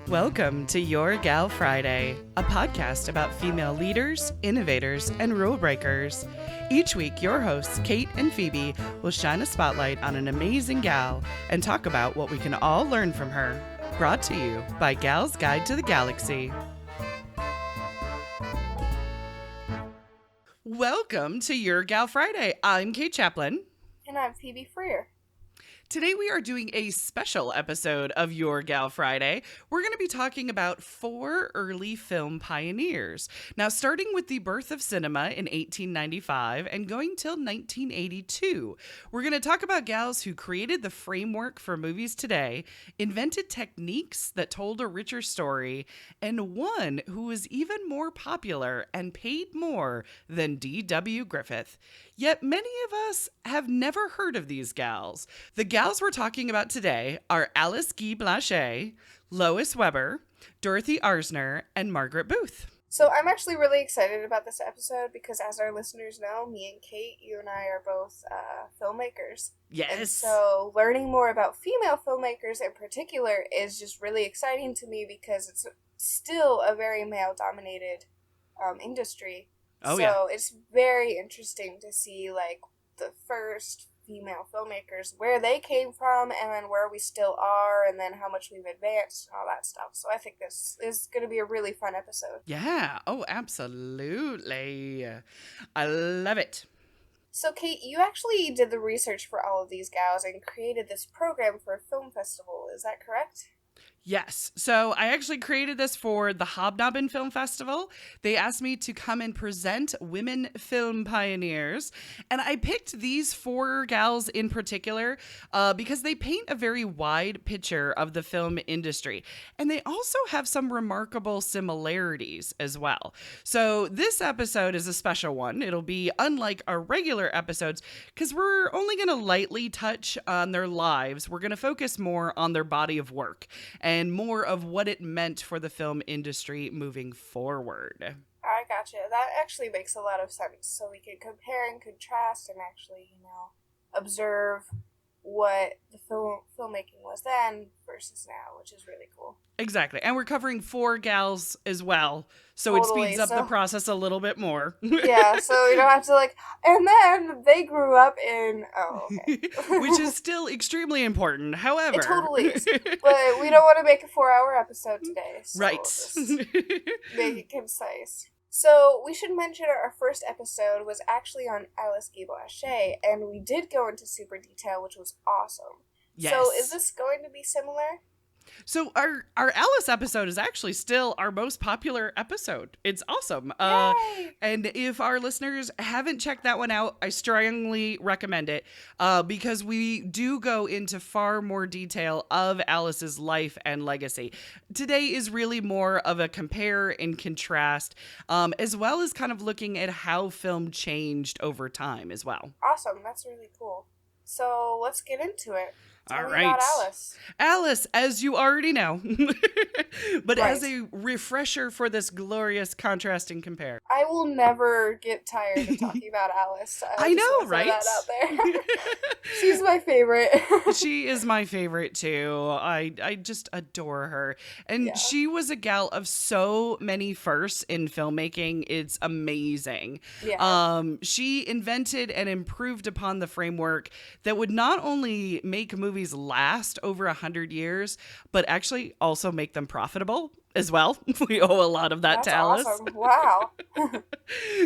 Welcome to Your Gal Friday, a podcast about female leaders, innovators, and rule breakers. Each week, your hosts, Kate and Phoebe, will shine a spotlight on an amazing gal and talk about what we can all learn from her. Brought to you by Gal's Guide to the Galaxy. Welcome to Your Gal Friday. I'm Kate Chaplin. And I'm Phoebe Freer. Today we are doing a special episode of Your Gal Friday. We're going to be talking about 4 early film pioneers. Now, starting with the birth of cinema in 1895 and going till 1982, we're going to talk about gals who created the framework for movies today, invented techniques that told a richer story, and one who was even more popular and paid more than D.W. Griffith. Yet many of us have never heard of these gals. The gals we're talking about today are Guy Blache, Lois Weber, Dorothy Arzner, and Margaret Booth. So I'm actually really excited about this episode because, as our listeners know, me and Kate, you and I are both filmmakers. Yes. And so learning more about female filmmakers in particular is just really exciting to me because it's still a very male-dominated industry. Oh, so yeah. It's very interesting to see, like, the first female filmmakers, where they came from, and then where we still are, and then how much we've advanced, and all that stuff. So I think this is going to be a really fun episode. Yeah. Oh, absolutely. I love it. So, Kate, you actually did the research for all of these gals and created this program for a film festival. Is that correct? Yes. So I actually created this for the Hobnobbin Film Festival. They asked me to come and present women film pioneers. And I picked these 4 gals in particular because they paint a very wide picture of the film industry. And they also have some remarkable similarities as well. So this episode is a special one. It'll be unlike our regular episodes because we're only going to lightly touch on their lives. We're going to focus more on their body of work and more of what it meant for the film industry moving forward. I gotcha. That actually makes a lot of sense. So we can compare and contrast and actually, observe what the filmmaking was then versus now, which is really cool. Exactly. And we're covering 4 gals as well, so Totally. It speeds up the process a little bit more. Yeah, so you don't have to and then they grew up in, okay. Which is still extremely important, however. It totally is. But we don't want to make a 4-hour episode today. So Right. We'll just make it concise. So we should mention our first episode was actually on Guy Blache, and we did go into super detail, which was awesome. Yes. So is this going to be similar? So our Alice episode is actually still our most popular episode. It's awesome. Yay! And if our listeners haven't checked that one out, I strongly recommend it because we do go into far more detail of Alice's life and legacy. Today is really more of a compare and contrast, as well as kind of looking at how film changed over time as well. Awesome. That's really cool. So let's get into it. Tell me right. about Alice. Alice, as you already know, but Right. as a refresher for this glorious contrast and compare. I will never get tired of talking about Alice. I know, just wanna right? throw that out there. She's my favorite. She is my favorite too. I just adore her. And Yeah. she was a gal of so many firsts in filmmaking. It's amazing. Yeah. She invented and improved upon the framework that would not only make movies last over 100 years, but actually also make them profitable as well. We owe a lot of that That's to Alice. awesome. Wow.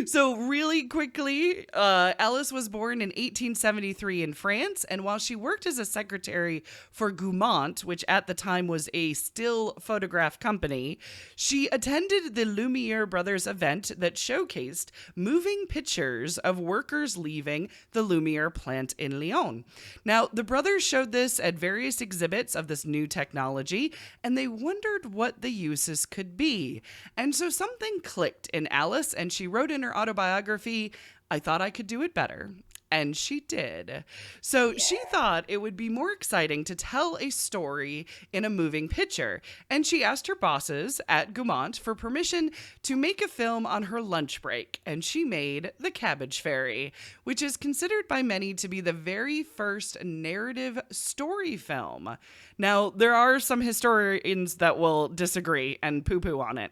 So really quickly, Alice was born in 1873 in France, and while she worked as a secretary for Gaumont, which at the time was a still photograph company, she attended the Lumiere Brothers event that showcased moving pictures of workers leaving the Lumiere plant in Lyon. Now, the brothers showed this at various exhibits of this new technology, and they wondered what the uses could be. And so something clicked in Alice, and she wrote in her autobiography, "I thought I could do it better." and she did. So she Yeah. thought it would be more exciting to tell a story in a moving picture, and she asked her bosses at Gaumont for permission to make a film on her lunch break, and she made The Cabbage Fairy, which is considered by many to be the very first narrative story film. Now, there are some historians that will disagree and poo-poo on it.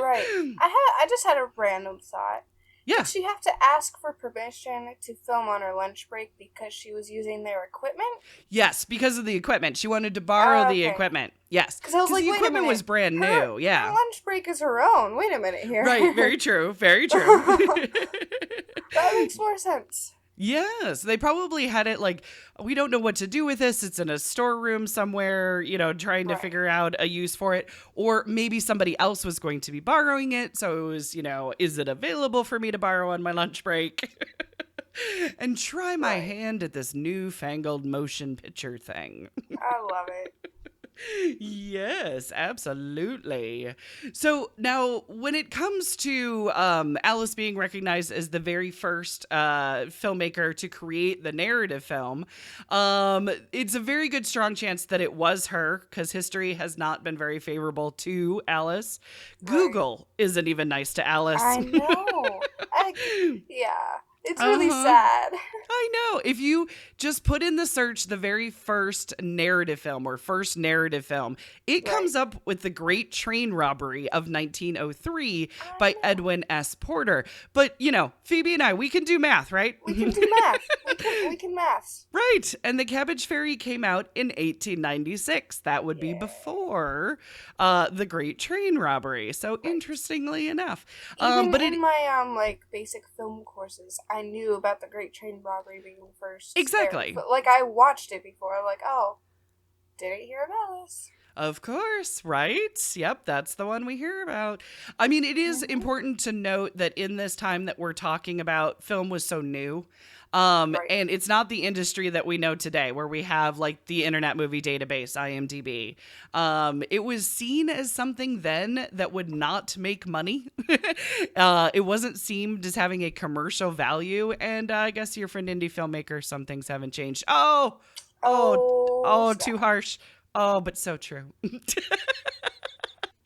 Right. I just had a random thought. Yeah. Did she have to ask for permission to film on her lunch break because she was using their equipment? Yes, because of the equipment. She wanted to borrow the Okay. equipment. Yes. Because I was like, the wait a equipment minute. was brand Her new. Yeah. lunch break is her own. Wait a minute here. Right. Very true. Very true. That makes more sense. Yes, they probably had it like, we don't know what to do with this. It's in a storeroom somewhere, trying to figure out a use for it. Or maybe somebody else was going to be borrowing it. So it was, is it available for me to borrow on my lunch break? And try my hand at this newfangled motion picture thing. I love it. Yes, absolutely. So now, when it comes to Alice being recognized as the very first filmmaker to create the narrative film, it's a very good, strong chance that it was her, because history has not been very favorable to Alice. Google isn't even nice to Alice. I know. Yeah. It's really sad. I know. If you just put in the search the very first narrative film or first narrative film, it comes up with The Great Train Robbery of 1903 by Edwin S. Porter. But, Phoebe and I, we can do math, right? We can do math. We can math. Right. And The Cabbage Fairy came out in 1896. That would be before The Great Train Robbery. So interestingly enough. Even in my basic film courses, I knew about The Great Train Robbery being the first. Exactly. But I watched it before. I'm like, oh, didn't hear about this. Of course, right? Yep, that's the one we hear about. I mean, it is important to note that in this time that we're talking about, film was so new. And it's not the industry that we know today, where we have the Internet Movie Database, IMDb. It was seen as something then that would not make money. It wasn't seen as having a commercial value. And I guess your friend indie filmmaker, some things haven't changed. Too harsh. Oh, but so true.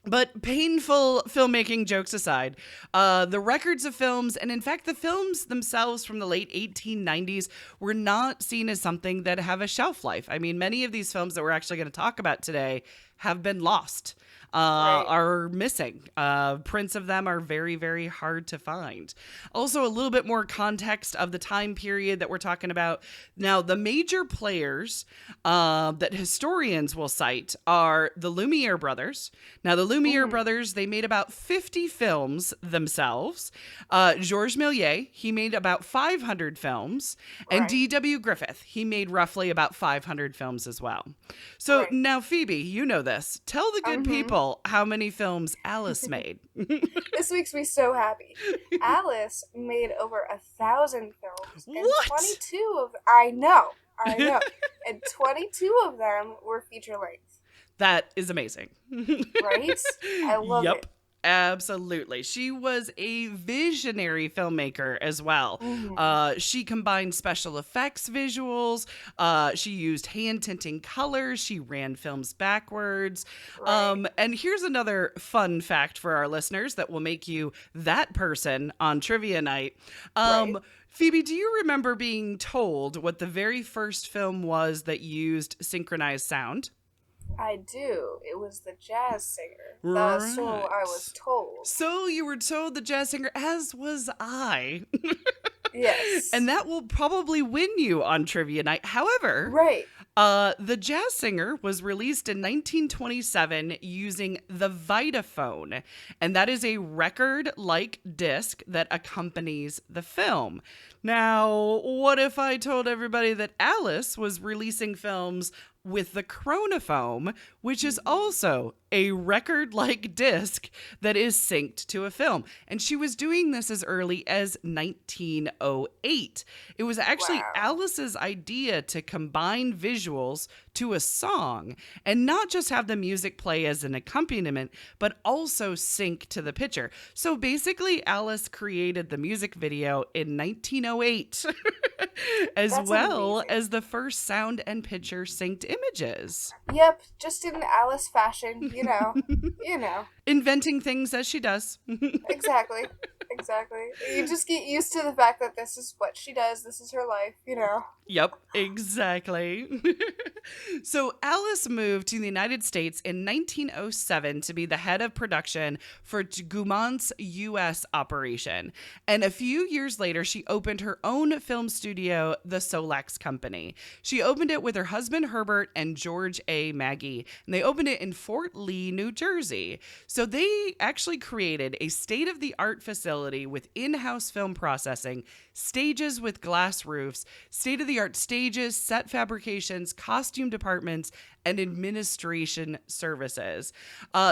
But painful filmmaking jokes aside, the records of films, and in fact the films themselves from the late 1890s, were not seen as something that have a shelf life. I mean, many of these films that we're actually going to talk about today have been lost, are missing. Prints of them are very, very hard to find. Also, a little bit more context of the time period that we're talking about. Now, the major players that historians will cite are the Lumiere brothers. Now, the Lumiere brothers, they made about 50 films themselves. Georges Méliès, he made about 500 films. And D.W. Griffith, he made roughly about 500 films as well. So now, Phoebe, you know this. Tell the good people how many films Alice made. This makes me so happy. Alice made over 1,000 films. And What? 22 of I know. And 22 of them were feature length. That is amazing. Right? I love it. Absolutely. She was a visionary filmmaker as well. She combined special effects visuals. She used hand tinting colors. She ran films backwards. And here's another fun fact for our listeners that will make you that person on trivia night. Phoebe, do you remember being told what the very first film was that used synchronized sound? I do. It was the jazz singer. Right. So I was told. So you were told the jazz singer, as was I. Yes. And that will probably win you on trivia night. However, the jazz singer was released in 1927 using the Vitaphone, and that is a record-like disc that accompanies the film. Now, what if I told everybody that Alice was releasing films with the chronophone, which is also a record-like disc that is synced to a film. And she was doing this as early as 1908. It was actually Wow. Alice's idea to combine visuals to a song and not just have the music play as an accompaniment, but also sync to the picture. So basically, Alice created the music video in 1908, as That's well amazing. as the first sound and picture synced images. Yep, just in Alice fashion, you know. You know. Inventing things as she does. Exactly. Exactly. You just get used to the fact that this is what she does, this is her life, you know. Yep, exactly. So Alice moved to the United States in 1907 to be the head of production for Gaumont's U.S. operation. And a few years later, she opened her own film studio, the Solax Company. She opened it with her husband, Herbert, and George A. Maggie. And they opened it in Fort Lee, New Jersey. So they actually created a state-of-the-art facility with in-house film processing, stages with glass roofs, state-of-the-art stages, set fabrications, costume departments, and administration services.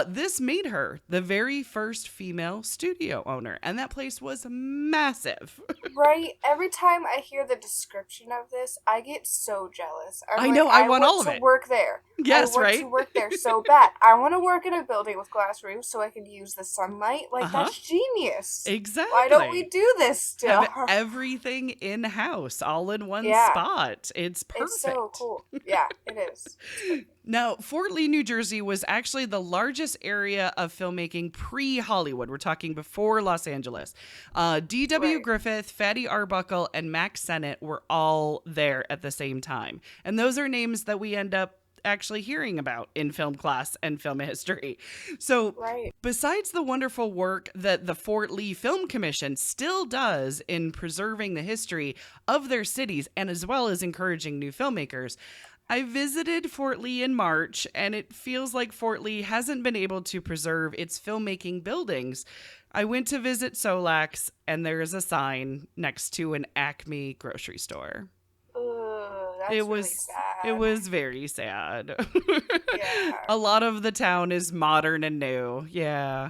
This made her the very first female studio owner, and that place was massive. Right? Every time I hear the description of this, I get so jealous. I know, I want all of to it. work there. Yes, I want right? to work there so bad. I want to work in a building with glass roofs so I can use the sunlight. Like, that's genius. Exactly. Why don't we do this still? Have everything in-house, all in one Yeah. spot. It's perfect. It's so cool. Yeah, it is. Now, Fort Lee, New Jersey was actually the largest area of filmmaking pre-Hollywood. We're talking before Los Angeles. D.W. Right. Griffith, Fatty Arbuckle, and Max Sennett were all there at the same time. And those are names that we end up actually hearing about in film class and film history. So Right. besides the wonderful work that the Fort Lee Film Commission still does in preserving the history of their cities and as well as encouraging new filmmakers, I visited Fort Lee in March, and it feels like Fort Lee hasn't been able to preserve its filmmaking buildings. I went to visit Solax, and there is a sign next to an Acme grocery store. Ugh, that's It really was sad. it was very sad. Yeah. A lot of the town is modern and new. Yeah.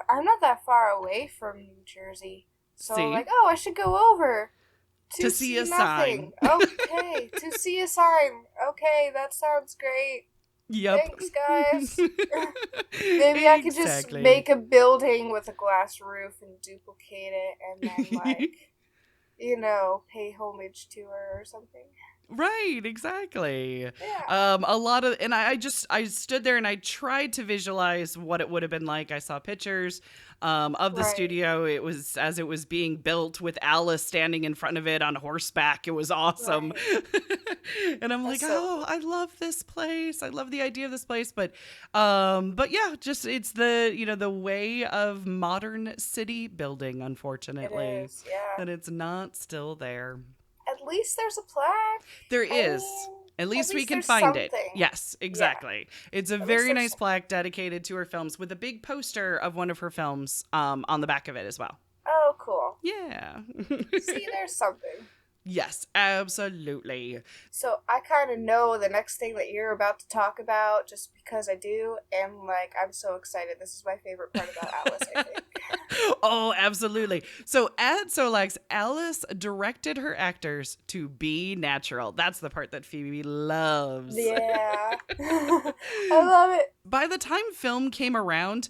I'm not that far away from New Jersey. So See? I'm like, oh, I should go over To see a nothing. Okay, to see a sign. Okay, that sounds great. Yep. Thanks, guys. Maybe I could just Exactly. make a building with a glass roof and duplicate it and then, like, you know, pay homage to her or something. Right, exactly. Yeah. A lot of, and I stood there and I tried to visualize what it would have been like. I saw pictures of the Right. studio. It was as it was being built with Alice standing in front of it on horseback. It was awesome. And I'm like, That's so oh, I love this place. I love the idea of this place. But yeah, just it's the, the way of modern city building, It unfortunately, is, yeah. that it's not still there. At least there's a plaque. There I is. mean, At least we least can there's find it. something. Yes, exactly. It's a At least very there's nice some- plaque dedicated to her films with a big poster of one of her films on the back of it as well. Oh, cool. Yeah. See, there's something. Yes, absolutely. So I kind of know the next thing that you're about to talk about just because I do, and like I'm so excited. This is my favorite part about Alice, I think. Oh, absolutely. So at Solax, Alice directed her actors to be natural. That's the part that Phoebe loves. Yeah. I love it. By the time film came around,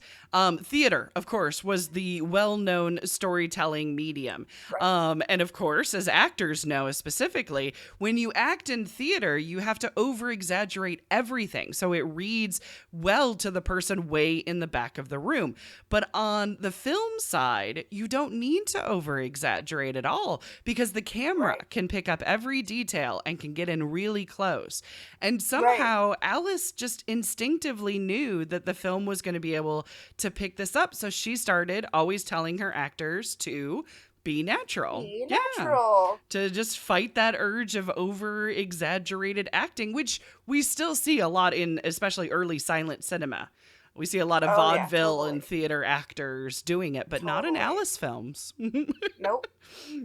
theater, of course, was the well-known storytelling medium. Right. And of course, as actors know specifically, when you act in theater, you have to over-exaggerate everything. So it reads well to the person way in the back of the room. But on the film side, you don't need to over-exaggerate at all because the camera can pick up every detail and can get in really close. And somehow Alice just instinctively knew that the film was going to be able to pick this up. So she started always telling her actors to be natural. Be natural. To just fight that urge of over exaggerated acting, which we still see a lot in especially early silent cinema. We see a lot of vaudeville and theater actors doing it, but not in Alice films. Nope.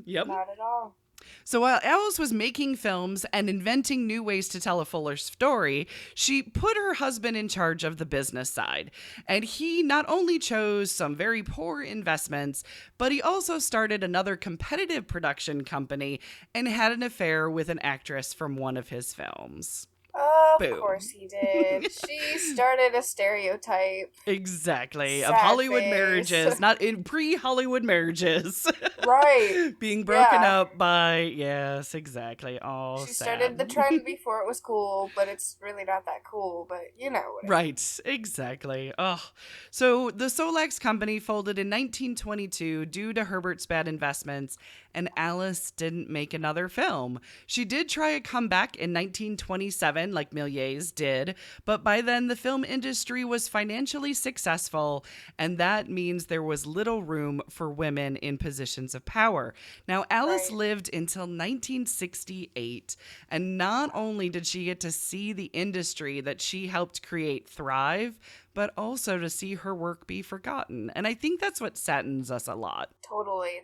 Yep. Not at all. So while Alice was making films and inventing new ways to tell a fuller story, she put her husband in charge of the business side. And he not only chose some very poor investments, but he also started another competitive production company and had an affair with an actress from one of his films. Of Boom. course he did. She started a stereotype. Exactly. Of Sad Hollywood face. marriages, not in pre-Hollywood marriages. Right. Being broken Yeah. up by, yes, exactly. Oh, She sad. started the trend before it was cool, but it's really not that cool, but you know what I mean. Right, exactly. Oh, so the Solax company folded in 1922 due to Herbert's bad investments, and Alice didn't make another film. She did try a comeback in 1927, like Méliès did, but by then the film industry was financially successful, and that means there was little room for women in positions of power. Now, Alice Right. lived until 1968, and not only did she get to see the industry that she helped create thrive, but also to see her work be forgotten. And I think that's what saddens us a lot. Totally.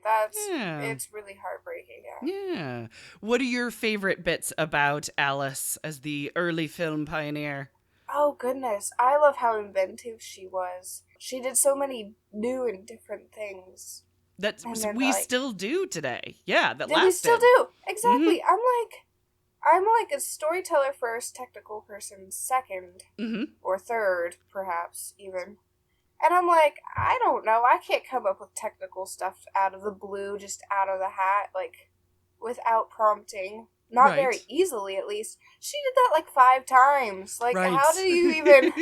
Yeah. It's really heartbreaking, yeah. Yeah. What are your favorite bits about Alice as the early film pioneer? Oh goodness, I love how inventive she was. She did so many new and different things. That And then, we like- still do today. Yeah, that That lasted. we still do. Exactly. I'm like a storyteller first, technical person second, Mm-hmm. or third, perhaps even. And I'm like, I don't know. I can't come up with technical stuff out of the blue, just out of the hat, like without prompting. Not very Right. easily, at least. She did that like 5 times. Like, Right. how do you even?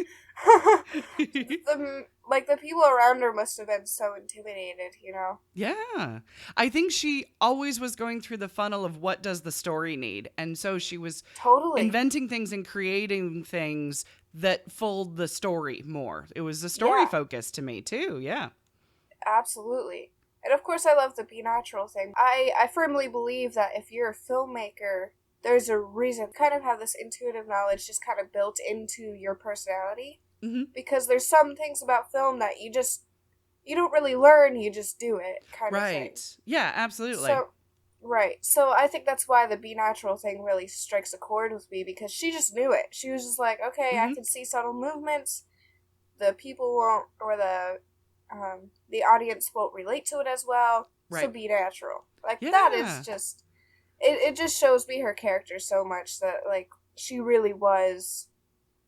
The people around her must have been so intimidated, you know. Yeah. I think she always was going through the funnel of what does the story need. And so she was Totally. inventing things and creating things that fold the story more. It was a story Yeah. focus to me too. Yeah. Absolutely. And of course, I love the be natural thing. I firmly believe that if you're a filmmaker, there's a reason. Kind of have this intuitive knowledge just kind of built into your personality. Mm-hmm. Because there's some things about film that you don't really learn, you just do it kind of thing. Right. Yeah, absolutely. So, right. So I think that's why the be natural thing really strikes a chord with me, because she just knew it. She was just like, okay, I Mhm. can see subtle movements. The people won't, or the audience won't relate to it as well. So Right. be natural. Like that Yeah. is just, it just shows me her character so much that like she really was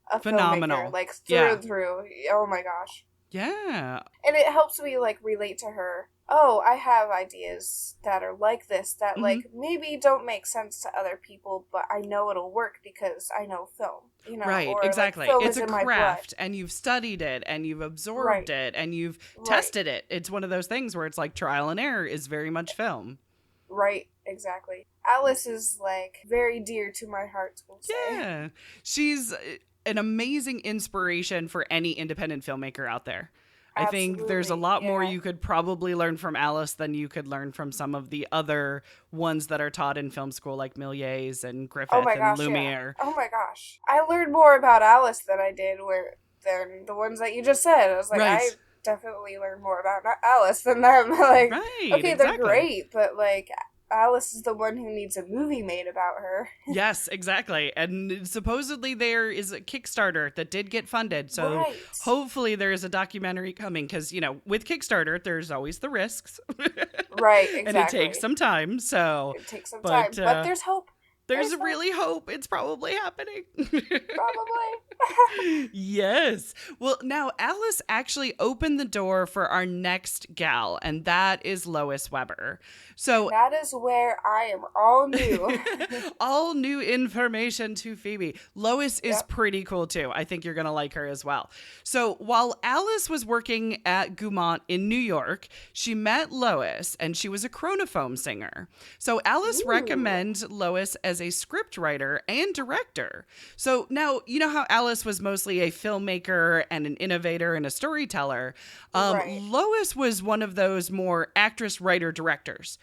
a Phenomenal. filmmaker, like through Yeah. and through. Oh my gosh. Yeah. And it helps me like relate to her. Oh, I have ideas that are like this that Mhm. like maybe don't make sense to other people, but I know it'll work because I know film. You know, Right, or, exactly. Like, film It's is a in my blood. craft and you've studied it and you've absorbed Right. it and you've Right. tested it. It's one of those things where it's like trial and error is very much film. Right, exactly. Alice is like very dear to my heart, we'll say. Yeah. She's an amazing inspiration for any independent filmmaker out there. I think there's a Absolutely, lot more yeah. you could probably learn from Alice than you could learn from some of the other ones that are taught in film school, like Méliès and Griffith Oh my and gosh, Lumiere. yeah. Oh my gosh. I learned more about Alice than I did than the ones that you just said. I was like, Right. I definitely learned more about Alice than them. Like, Right, okay, exactly. they're great, but like, Alice is the one who needs a movie made about her. Yes, exactly. And supposedly there is a Kickstarter that did get funded. So Right. hopefully there is a documentary coming because, you know, with Kickstarter, there's always the risks. Right, exactly. And it takes some time. So It takes some but, time, but there's hope. there's There's really hope. It's probably happening. Probably. Yes. Well, now Alice actually opened the door for our next gal, and that is Lois Weber. So That is where I am all new. all new information to Phoebe. Lois is Yep. pretty cool too. I think you're going to like her as well. So while Alice was working at Gaumont in New York, she met Lois and she was a chronophone singer. So Alice Ooh. recommends Lois as as a scriptwriter and director. So now, you know how Alice was mostly a filmmaker and an innovator and a storyteller? Right. Lois was one of those more actress, writer, directors.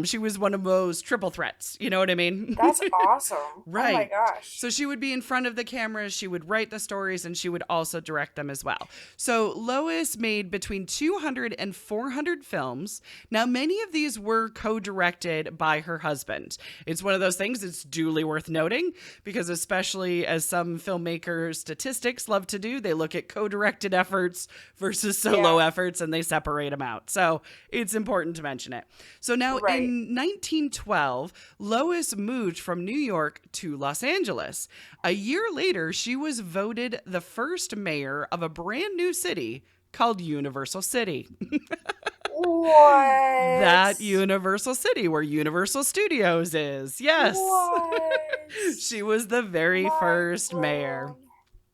She was one of those triple threats. You know what I mean? That's awesome. Right. Oh my gosh. So she would be in front of the camera, she would write the stories, and she would also direct them as well. So Lois made between 200 and 400 films. Now, many of these were co-directed by her husband. It's one of those things that's duly worth noting because, especially as some filmmakers statistics love to do, they look at co-directed efforts versus solo efforts and they separate them out. So it's important to mention it. So now in 1912, Lois moved from New York to Los Angeles. A year later, she was voted the first mayor of a brand new city called Universal City. What? That Universal City where Universal Studios is. Yes. What? She was the very first mayor.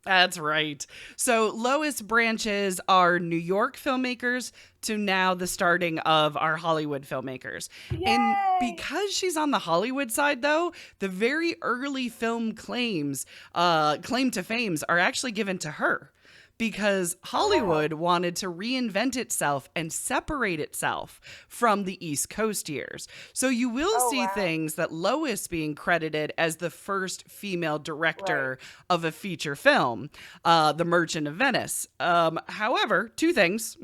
That's right. So Lois branches our New York filmmakers to now the starting of our Hollywood filmmakers. Yay! And because she's on the Hollywood side, though, the very early film claim to fames are actually given to her. Because Hollywood wanted to reinvent itself and separate itself from the East Coast years. So you will see things that Lois being credited as the first female director of a feature film, The Merchant of Venice. However, two things.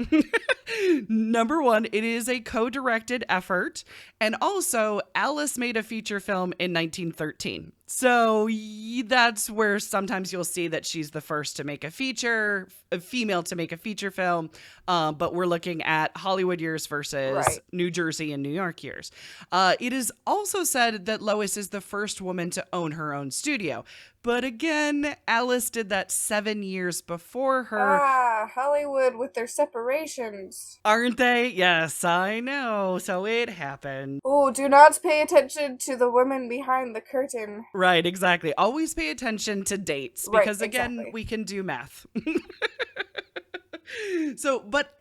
Number one, it is a co-directed effort. And also, Alice made a feature film in 1913. So that's where sometimes you'll see that she's the first to make a female to make a feature film. But we're looking at Hollywood years versus New Jersey and New York years. It is also said that Lois is the first woman to own her own studio. But again, Alice did that 7 years before her. Hollywood with their separations. Aren't they? Yes, I know. So it happened. Oh, do not pay attention to the women behind the curtain. Right, exactly. Always pay attention to dates because, again, we can do math.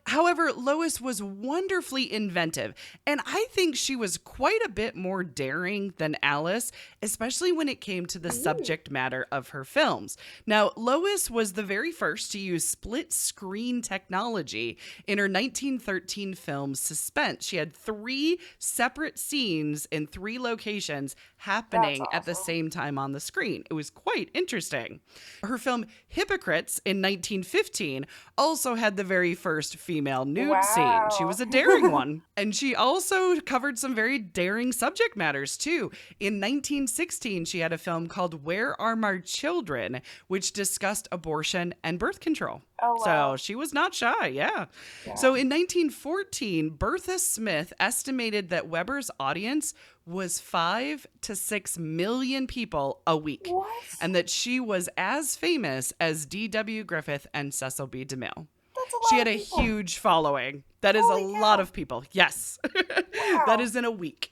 However, Lois was wonderfully inventive, and I think she was quite a bit more daring than Alice, especially when it came to the subject matter of her films. Now, Lois was the very first to use split screen technology in her 1913 film Suspense. She had 3 separate scenes in 3 locations happening at the same time on the screen. It was quite interesting. Her film Hypocrites in 1915 also had the very first female nude scene. She was a daring one. And she also covered some very daring subject matters too. In 1916, she had a film called Where Are My Children, which discussed abortion and birth control. So she was not shy, So in 1914, Bertha Smith estimated that Weber's audience was 5 to 6 million people a week. And that she was as famous as D.W. Griffith and Cecil B. DeMille. She had a huge following. That is a lot of people. Yes. That is in a week.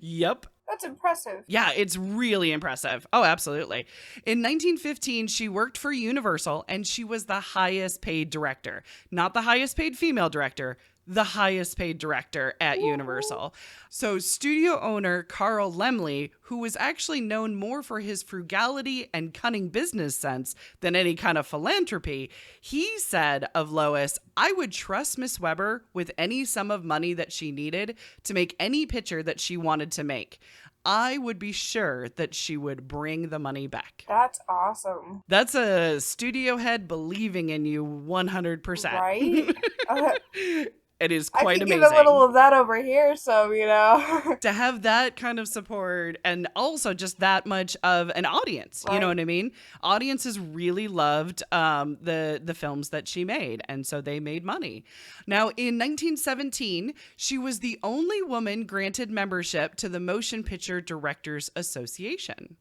Yep. That's impressive. Yeah, it's really impressive. Oh, absolutely. In 1915, she worked for Universal and she was the highest paid director. Not the highest paid female director, the highest paid director at Universal. So studio owner Carl Laemmle, who was actually known more for his frugality and cunning business sense than any kind of philanthropy, he said of Lois, "I would trust Miss Weber with any sum of money that she needed to make any picture that she wanted to make. I would be sure that she would bring the money back." That's awesome. That's a studio head believing in you 100%. Right? It is quite amazing. I can get a little of that over here, so, you know. To have that kind of support and also just that much of an audience, you know what I mean? Audiences really loved the films that she made, and so they made money. Now, in 1917, she was the only woman granted membership to the Motion Picture Directors Association.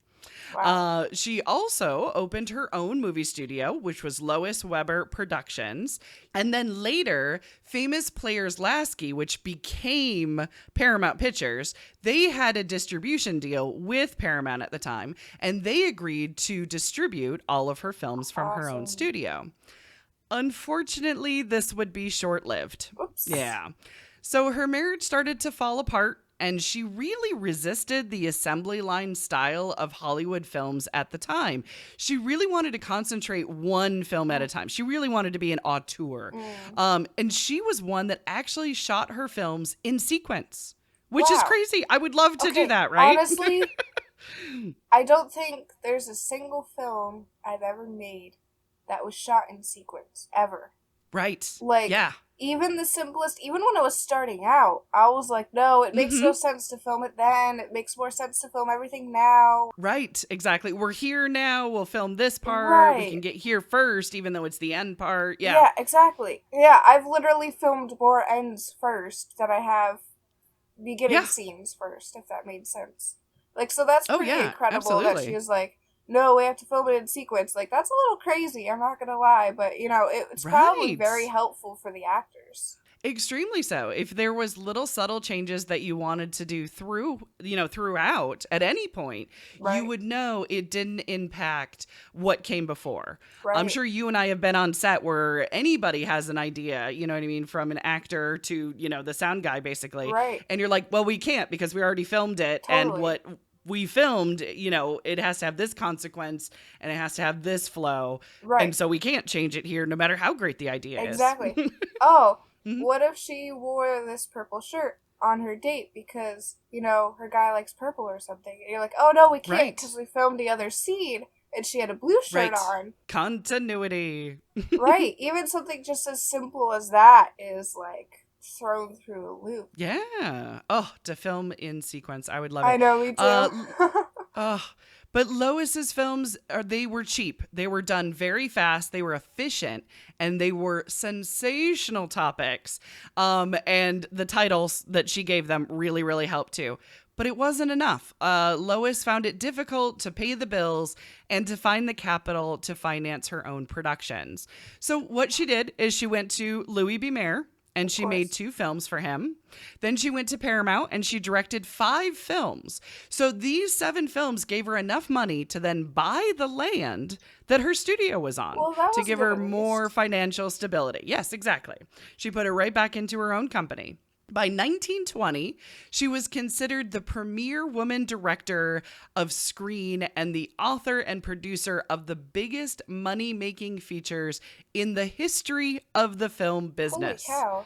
She also opened her own movie studio, which was Lois Weber Productions. And then later, Famous Players Lasky, which became Paramount Pictures, they had a distribution deal with Paramount at the time, and they agreed to distribute all of her films from her own studio. Unfortunately, this would be short-lived. Oops. Yeah. So her marriage started to fall apart and she really resisted the assembly line style of Hollywood films at the time. She really wanted to concentrate one film at a time. She really wanted to be an auteur. And she was one that actually shot her films in sequence, which is crazy. I would love to do that, right? Honestly, I don't think there's a single film I've ever made that was shot in sequence, ever. Right. Like, yeah. Even the simplest, even when I was starting out, I was like, no, it makes no sense to film it then. It makes more sense to film everything now. Right, exactly. We're here now. We'll film this part. We can get here first, even though it's the end part. Yeah. Yeah, exactly. Yeah, I've literally filmed more ends first than I have beginning scenes first, if that made sense. Like, so that's pretty incredible that she was like, no, we have to film it in sequence. Like, that's a little crazy, I'm not gonna lie, but, you know, it's probably very helpful for the actors. Extremely so. If there was little subtle changes that you wanted to do throughout at any point, you would know it didn't impact what came before. I'm sure you and I have been on set where anybody has an idea, you know what I mean, from an actor to, the sound guy, basically. Right. And you're like, well, we can't because we already filmed it. Totally. And what we filmed, it has to have this consequence and it has to have this flow. Right. And so we can't change it here no matter how great the idea is. Exactly. Oh, what if she wore this purple shirt on her date because, her guy likes purple or something? And you're like, oh, no, we can't because we filmed the other scene and she had a blue shirt on. Continuity. Right. Even something just as simple as that is, like, thrown through a loop. Yeah. Oh, to film in sequence. I would love it. I know, me too. But Lois's films, they were cheap. They were done very fast. They were efficient. And they were sensational topics. And the titles that she gave them really, really helped too. But it wasn't enough. Lois found it difficult to pay the bills and to find the capital to finance her own productions. So what she did is she went to Louis B. Mayer, and she made 2 films for him. Then she went to Paramount and she directed 5 films. So these 7 films gave her enough money to then buy the land that her studio was on to give her more financial stability. Yes, exactly. She put it right back into her own company. By 1920, she was considered the premier woman director of screen and the author and producer of the biggest money-making features in the history of the film business. Holy cow.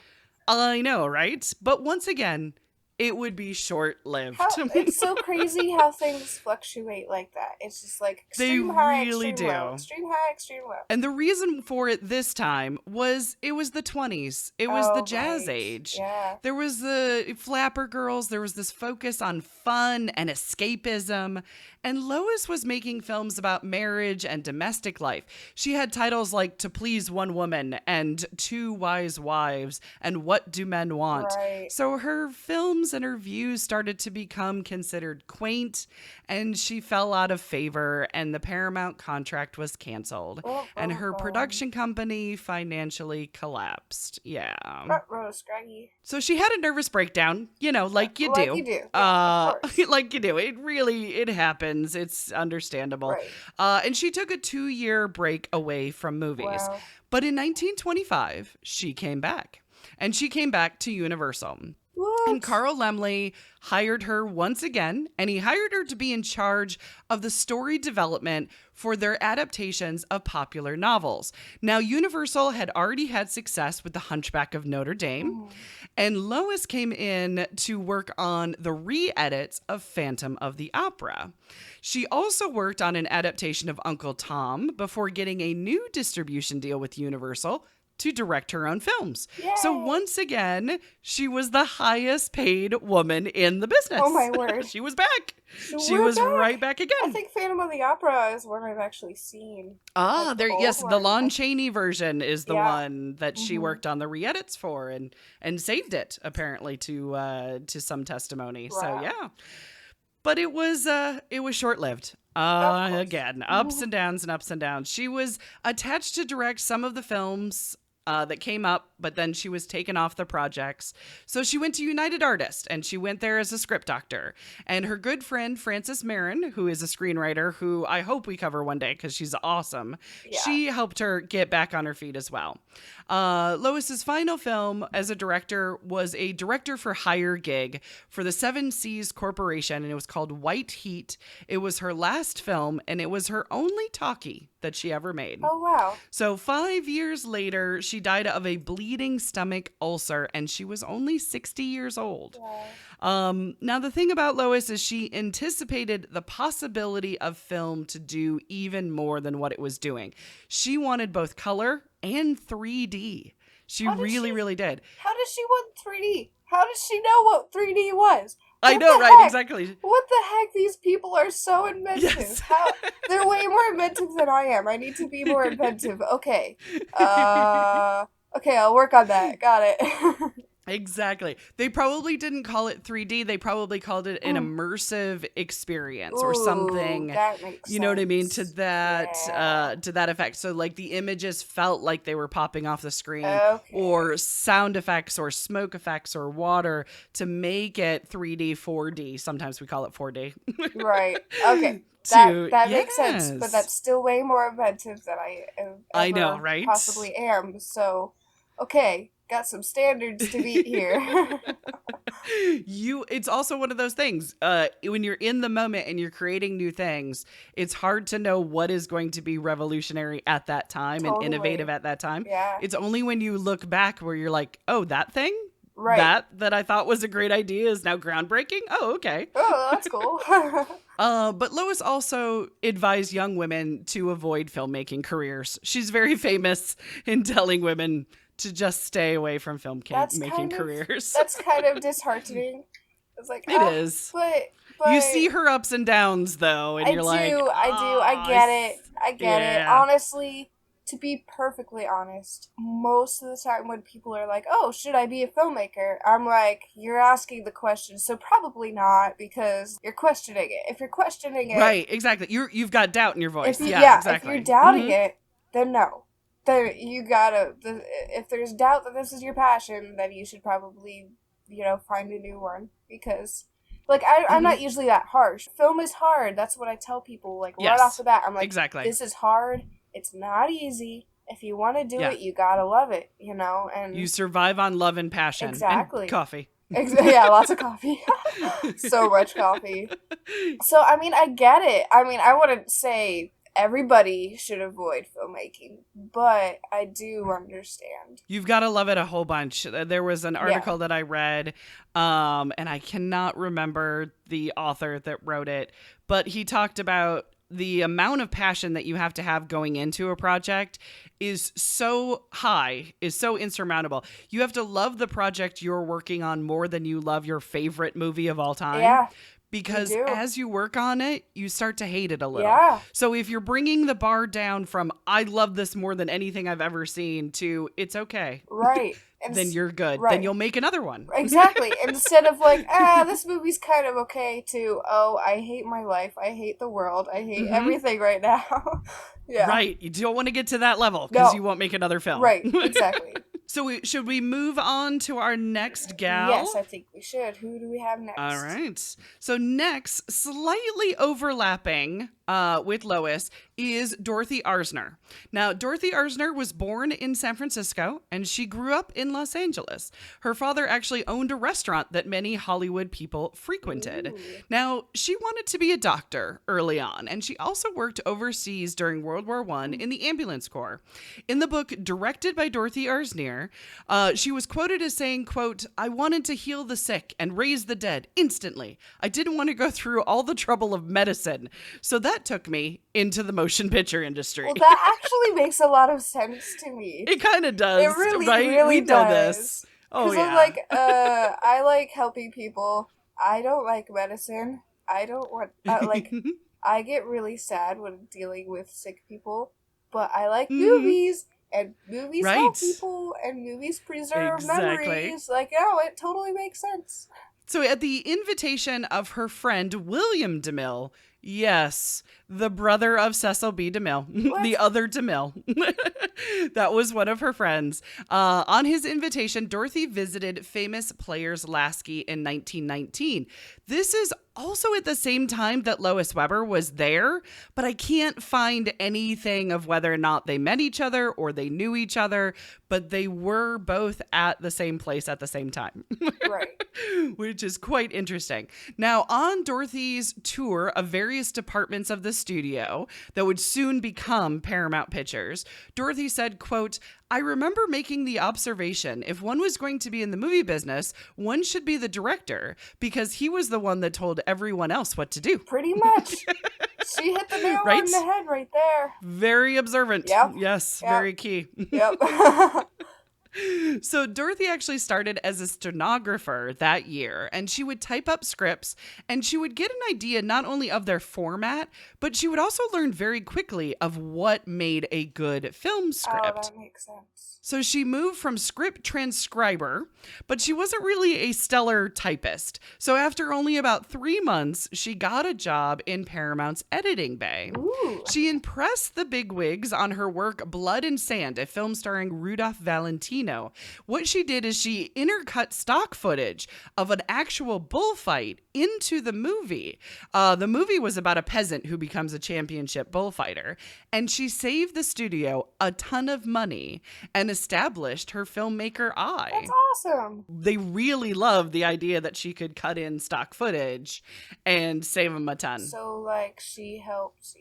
I know, right? But once again, it would be short-lived. It's so crazy how things fluctuate like that. It's just like extreme high, extreme low. Extreme high, extreme low. And the reason for it this time was it was the 20s. It was the jazz age. Yeah. There was the flapper girls. There was this focus on fun and escapism. And Lois was making films about marriage and domestic life. She had titles like To Please One Woman and Two Wise Wives and What Do Men Want? Right. So her films and her views started to become considered quaint, and she fell out of favor, and the Paramount contract was canceled. And her production company financially collapsed. Yeah. Scraggy. So she had a nervous breakdown, like you do. Like you do. Yeah, of course. Like you do. It happens. It's understandable. Right. And she took a 2-year break away from movies. Wow. But in 1925, she came back. And she came back to Universal. What? And Carl Laemmle hired her once again, and he hired her to be in charge of the story development for their adaptations of popular novels. Now, Universal had already had success with The Hunchback of Notre Dame, and Lois came in to work on the re-edits of Phantom of the Opera. She also worked on an adaptation of Uncle Tom before getting a new distribution deal with Universal to direct her own films. Yay. So once again, she was the highest paid woman in the business. Oh my word. She was back. She was right back again. I think Phantom of the Opera is one I've actually seen. Ah, the Lon Chaney version is the one that she worked on the re-edits for and saved it apparently to some testimony. Wow. So yeah. But it was short-lived. Again, ups and downs and ups and downs. She was attached to direct some of the films that came up, but then she was taken off the projects. So she went to United Artists, and she went there as a script doctor. And her good friend, Frances Marin, who is a screenwriter, who I hope we cover one day because she's awesome, she helped her get back on her feet as well. Lois's final film as a director was a director for hire gig for the Seven Seas Corporation, and it was called White Heat. It was her last film, and it was her only talkie that she ever made. Oh, wow. So 5 years later, she died of a bleeding stomach ulcer, and she was only 60 years old. Wow. Now, the thing about Lois is she anticipated the possibility of film to do even more than what it was doing. She wanted both color and 3D. She really did. How does she want 3D? How does she know what 3D was? I know, right? Exactly. What the heck? These people are so inventive. Yes. They're way more inventive than I am. I need to be more inventive. Okay. Okay, I'll work on that. Got it. Exactly. They probably didn't call it 3D. They probably called it an immersive experience or something. That makes you know what I mean? To sense. that effect. So like the images felt like they were popping off the screen, or sound effects or smoke effects or water to make it 3D, 4D. Sometimes we call it 4D. Right. Okay. That makes sense, but that's still way more inventive than I know, right? Possibly am. So, okay. Got some standards to beat here. It's also one of those things, when you're in the moment and you're creating new things, it's hard to know what is going to be revolutionary at that time and innovative at that time. Yeah. It's only when you look back where you're like, oh, that thing? Right. That I thought was a great idea is now groundbreaking? Oh, okay. Oh, that's cool. But Lois also advised young women to avoid filmmaking careers. She's very famous in telling women to just stay away from making careers. That's kind of disheartening. It's like, it is. But you see her ups and downs, though, and you're like, I get it. Honestly, to be perfectly honest, most of the time when people are like, oh, should I be a filmmaker? I'm like, you're asking the question, so probably not, because you're questioning it. If you're questioning it... Right, exactly. You've got doubt in your voice. Exactly. If you're doubting it, then no. If there's doubt that this is your passion, then you should probably, find a new one. Because, I'm not usually that harsh. Film is hard. That's what I tell people, right off the bat. I'm like, exactly. This is hard. It's not easy. If you want to do it, you gotta love it, and... You survive on love and passion. Exactly. And coffee. Yeah, lots of coffee. So much coffee. So, I get it. I wouldn't say... everybody should avoid filmmaking, but I do understand. You've got to love it a whole bunch. There was an article that I read, and I cannot remember the author that wrote it, but he talked about the amount of passion that you have to have going into a project is so high, is so insurmountable. You have to love the project you're working on more than you love your favorite movie of all time. Yeah. Because as you work on it, you start to hate it a little. Yeah. So if you're bringing the bar down from, I love this more than anything I've ever seen, to, it's okay. Right. Then you're good. Right. Then you'll make another one. Exactly. Instead of this movie's kind of okay, to, oh, I hate my life. I hate the world. I hate everything right now. Yeah. Right. You don't want to get to that level because you won't make another film. Right. Exactly. So should we move on to our next gal? Yes, I think we should. Who do we have next? All right. So next, slightly overlapping with Lois, is Dorothy Arzner. Now, Dorothy Arzner was born in San Francisco, and she grew up in Los Angeles. Her father actually owned a restaurant that many Hollywood people frequented. Ooh. Now, she wanted to be a doctor early on, and she also worked overseas during World War I in the ambulance corps. In the book directed by Dorothy Arzner, she was quoted as saying, quote, "I wanted to heal the sick and raise the dead instantly. I didn't want to go through all the trouble of medicine. So that took me into the motion picture industry." Well, that actually makes a lot of sense to me. It kind of does. It really, right? really we does. know this. Oh, yeah. I'm like, I like helping people. I don't like medicine. I don't want, I get really sad when dealing with sick people, but I like movies. And movies help people, and movies preserve memories. It totally makes sense. So at the invitation of her friend William DeMille, yes, the brother of Cecil B. DeMille, the other DeMille, That was one of her friends. On his invitation, Dorothy visited famous Players Lasky in 1919. This is also at the same time that Lois Weber was there, but I can't find anything of whether or not they met each other or they knew each other, but they were both at the same place at the same time. Right. Which is quite interesting. Now, on Dorothy's tour of various departments of the studio that would soon become Paramount Pictures, Dorothy said, quote, "I remember making the observation, if one was going to be in the movie business, one should be the director, because he was the one that told everyone else what to do." Pretty much. She hit the nail Right? on the head right there. Very observant. Yep. Yes, Yep. very key. Yep. So Dorothy actually started as a stenographer that year, and she would type up scripts, and she would get an idea not only of their format, but she would also learn very quickly of what made a good film script. Oh, that makes sense. So she moved from script transcriber, but she wasn't really a stellar typist. So after only about 3 months, she got a job in Paramount's editing bay. Ooh. She impressed the bigwigs on her work Blood and Sand, a film starring Rudolph Valentino. What she did is she intercut stock footage of an actual bullfight into the movie. The movie was about a peasant who becomes a championship bullfighter, and she saved the studio a ton of money and established her filmmaker eye. That's awesome. They really loved the idea that she could cut in stock footage and save them a ton. So, like, she helped,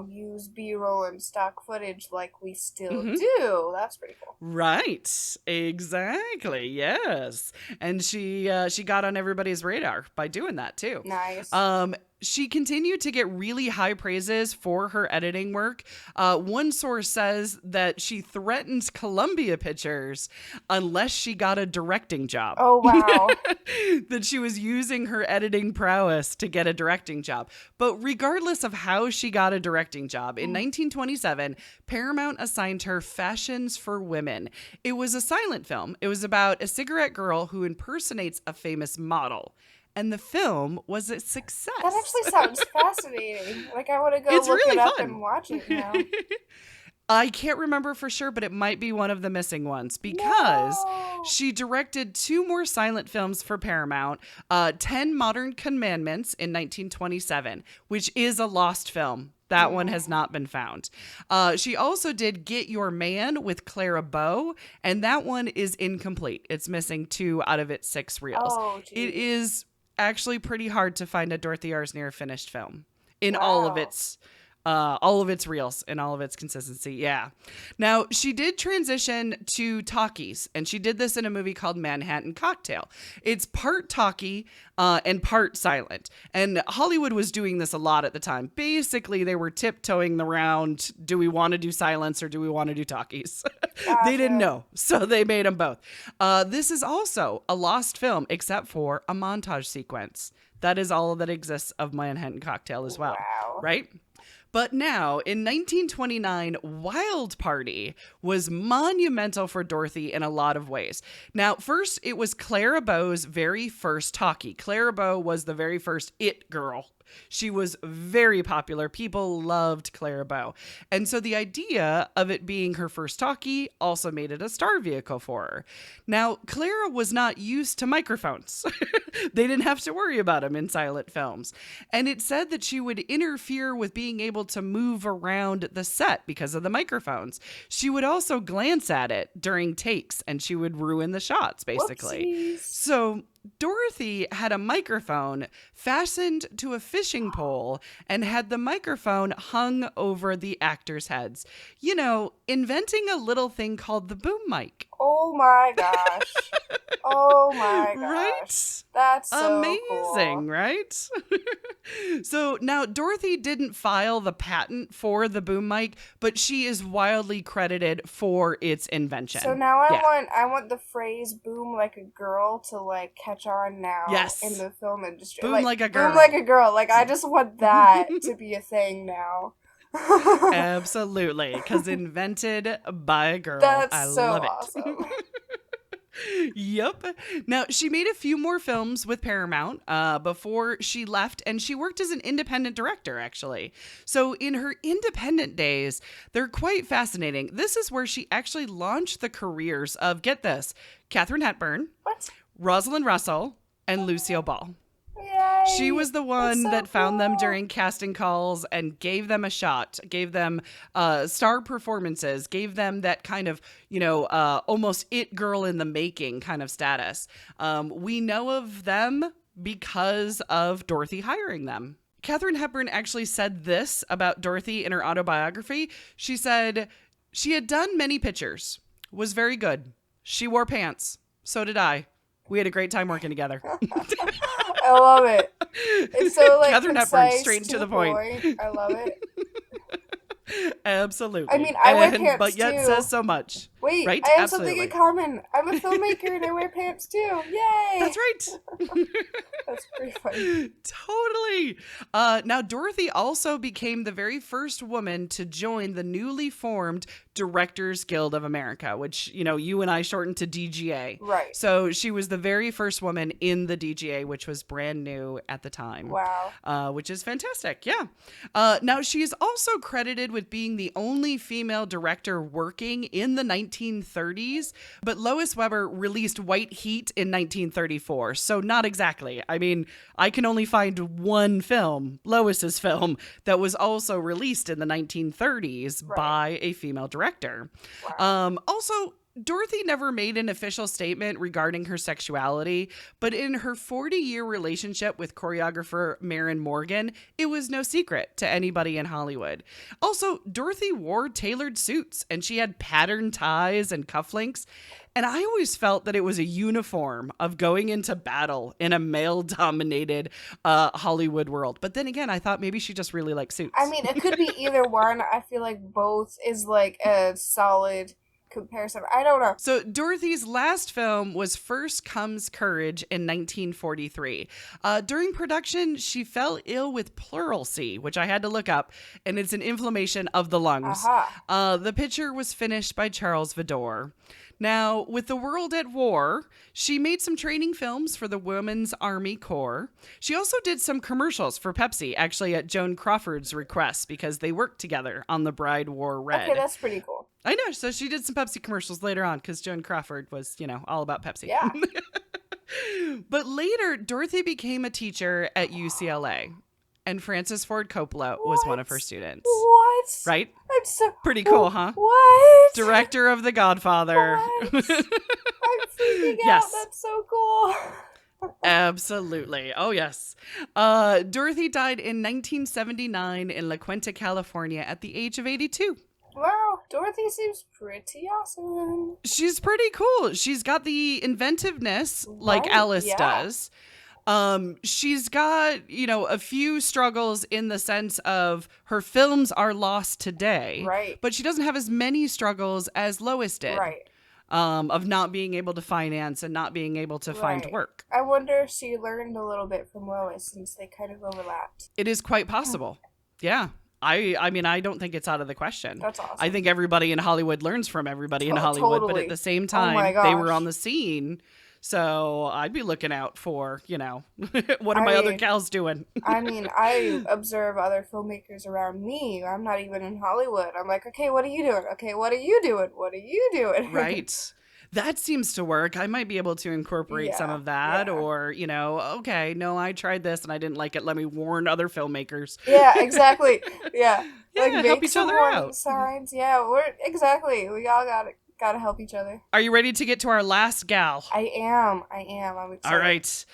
use B-roll and stock footage like we still Mm-hmm. do. That's pretty cool. Right. Exactly. Yes. And she got on everybody's radar by doing that too. Nice. She continued to get really high praises for her editing work. One source says that she threatened Columbia Pictures unless she got a directing job. Oh, wow. That she was using her editing prowess to get a directing job. But regardless of how she got a directing job, in 1927, Paramount assigned her Fashions for Women. It was a silent film. It was about a cigarette girl who impersonates a famous model. And the film was a success. That actually sounds fascinating. Like, I want to go It's look really it up fun. and watch it now. I can't remember for sure, but it might be one of the missing ones because No. she directed 2 more silent films for Paramount, 10 Modern Commandments in 1927, which is a lost film. That one has not been found. She also did Get Your Man with Clara Bow, and that one is incomplete. It's missing 2 out of its 6 reels. Oh, geez. It is actually pretty hard to find a Dorothy Arzner finished film in all of its reels and all of its consistency. Yeah. Now, she did transition to talkies, and she did this in a movie called Manhattan Cocktail. It's part talkie and part silent. And Hollywood was doing this a lot at the time. Basically, they were tiptoeing around, do we want to do silence or do we want to do talkies? They didn't know, so they made them both. This is also a lost film, except for a montage sequence. That is all that exists of Manhattan Cocktail as well. Wow. Right? But now, in 1929, Wild Party was monumental for Dorothy in a lot of ways. Now, first, it was Clara Bow's very first talkie. Clara Bow was the very first it girl. She was very popular. People loved Clara Bow. And so the idea of it being her first talkie also made it a star vehicle for her. Now, Clara was not used to microphones. They didn't have to worry about them in silent films. And it said that she would interfere with being able to move around the set because of the microphones. She would also glance at it during takes, and she would ruin the shots, basically. Whoopsies. So Dorothy had a microphone fastened to a fishing pole and had the microphone hung over the actors' heads. You know, inventing a little thing called the boom mic. Oh my gosh. Oh my gosh. Right? That's so amazing, cool. right? So now Dorothy didn't file the patent for the boom mic, but she is wildly credited for its invention. So now I want the phrase "boom like a girl" to like catch on now Yes. in the film industry. Boom like a girl. Boom like a girl. Like I just want that to be a thing now. Absolutely, because invented by a girl. That's I so love it. awesome. Yep. Now, she made a few more films with Paramount before she left, and she worked as an independent director, actually. So, in her independent days, they're quite fascinating. This is where she actually launched the careers of, get this, Katharine Hepburn, What? Rosalind Russell, and Lucille Ball. Yay. She was the one so that found them cool. during casting calls and gave them a shot, gave them star performances, gave them that kind of, almost it girl in the making kind of status. We know of them because of Dorothy hiring them. Katharine Hepburn actually said this about Dorothy in her autobiography. She said, she had done many pictures, was very good. She wore pants. So did I. We had a great time working together. I love it. It's so like Katharine Hepburn, concise straight to the point. I love it. Absolutely. I mean, I wear pants but yet too. says so much. Wait, right? I have Absolutely. something in common. I'm a filmmaker and I wear pants too. Yay! That's right. That's pretty funny. Totally. Now, Dorothy also became the very first woman to join the newly formed Directors Guild of America, which, you and I shortened to DGA. Right. So she was the very first woman in the DGA, which was brand new at the time. Wow. Which is fantastic. Yeah. Now, she's also credited with being the only female director working in the 1930s, but Lois Weber released White Heat in 1934. So not exactly. I mean, I can only find one film, Lois's film, that was also released in the 1930s by a female director. Wow. Also, Dorothy never made an official statement regarding her sexuality, but in her 40-year relationship with choreographer Marin Morgan, it was no secret to anybody in Hollywood. Also, Dorothy wore tailored suits, and she had patterned ties and cufflinks, and I always felt that it was a uniform of going into battle in a male-dominated Hollywood world. But then again, I thought maybe she just really liked suits. I mean, it could be either one. I feel like both is like a solid comparison. I don't know. So Dorothy's last film was First Comes Courage in 1943. During production, she fell ill with pleurisy, which I had to look up, and it's an inflammation of the lungs. The picture was finished by Charles Vidor. Now, with the world at war, she made some training films for the Women's Army Corps. She also did some commercials for Pepsi, actually at Joan Crawford's request, because they worked together on The Bride Wore Red. Okay, that's pretty cool. I know. So she did some Pepsi commercials later on because Joan Crawford was, all about Pepsi. Yeah. But later, Dorothy became a teacher at UCLA. And Francis Ford Coppola was one of her students. What? Right? I'm so pretty cool, huh? What? Director of The Godfather. What? I'm freaking Yes. out. That's so cool. Absolutely. Oh, yes. Dorothy died in 1979 in La Quinta, California at the age of 82. Wow, Dorothy seems pretty awesome. She's pretty cool. She's got the inventiveness like Right, Alice yeah. does. She's got, a few struggles in the sense of her films are lost today. Right. But she doesn't have as many struggles as Lois did. Right. Of not being able to finance and not being able to find Right. work. I wonder if she learned a little bit from Lois since they kind of overlapped. It is quite possible. Yeah. I mean, I don't think it's out of the question. That's awesome. I think everybody in Hollywood learns from everybody in Hollywood, but totally. at the same Oh my time, they were gosh. on the scene. So I'd be looking out for, what are my other gals doing? I mean, I observe other filmmakers around me. I'm not even in Hollywood. I'm like, okay, what are you doing? Okay, what are you doing? What are you doing? Right. That seems to work. I might be able to incorporate some Yeah, of that yeah. or, okay, no, I tried this and I didn't like it. Let me warn other filmmakers. Yeah, exactly. Yeah. Yeah, like help make each some other warning out. signs. Yeah, exactly. We all gotta help each other. Are you ready to get to our last gal? I am. I'm excited. All right.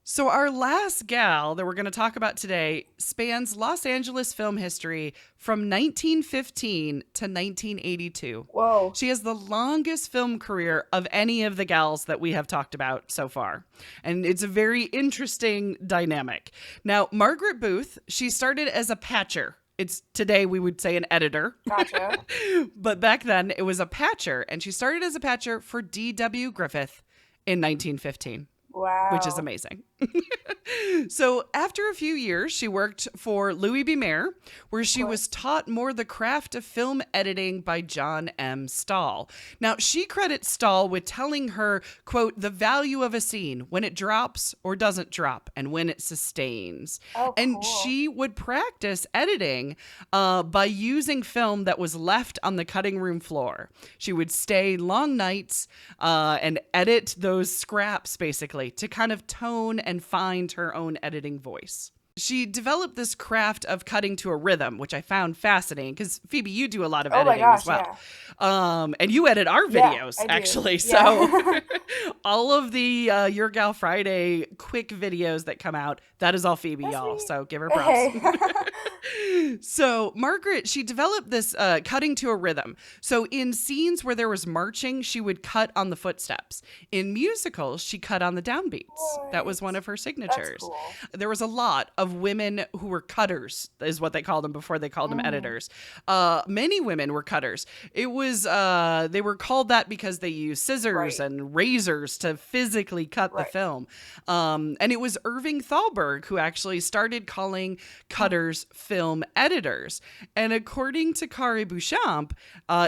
So our last gal that we're going to talk about today spans Los Angeles film history from 1915 to 1982. Whoa. She has the longest film career of any of the gals that we have talked about so far. And it's a very interesting dynamic. Now, Margaret Booth, she started as a patcher. Today we would say an editor. Gotcha. But back then it was a patcher. And she started as a patcher for D.W. Griffith in 1915. Wow. Which is amazing. So after a few years, she worked for Louis B. Mayer, where she was taught more the craft of film editing by John M. Stahl. Now, she credits Stahl with telling her, quote, the value of a scene when it drops or doesn't drop and when it sustains. Oh, and cool. she would practice editing by using film that was left on the cutting room floor. She would stay long nights and edit those scraps, basically, to kind of tone and find her own editing voice. She developed this craft of cutting to a rhythm, which I found fascinating because, Phoebe, you do a lot of editing as well. Yeah. And you edit our videos, actually. Yeah. So all of the Your Gal Friday quick videos that come out, that is all Phoebe, y'all. So give her props. Hey. So Margaret, she developed this cutting to a rhythm. So in scenes where there was marching, she would cut on the footsteps. In musicals, she cut on the downbeats. What? That was one of her signatures. That's cool. There was a lot of women who were cutters, is what they called them before they called them editors. Many women were cutters. It was they were called that because they used scissors and razors to physically cut the film. And it was Irving Thalberg who actually started calling cutters film editors. And according to Kari Beauchamp,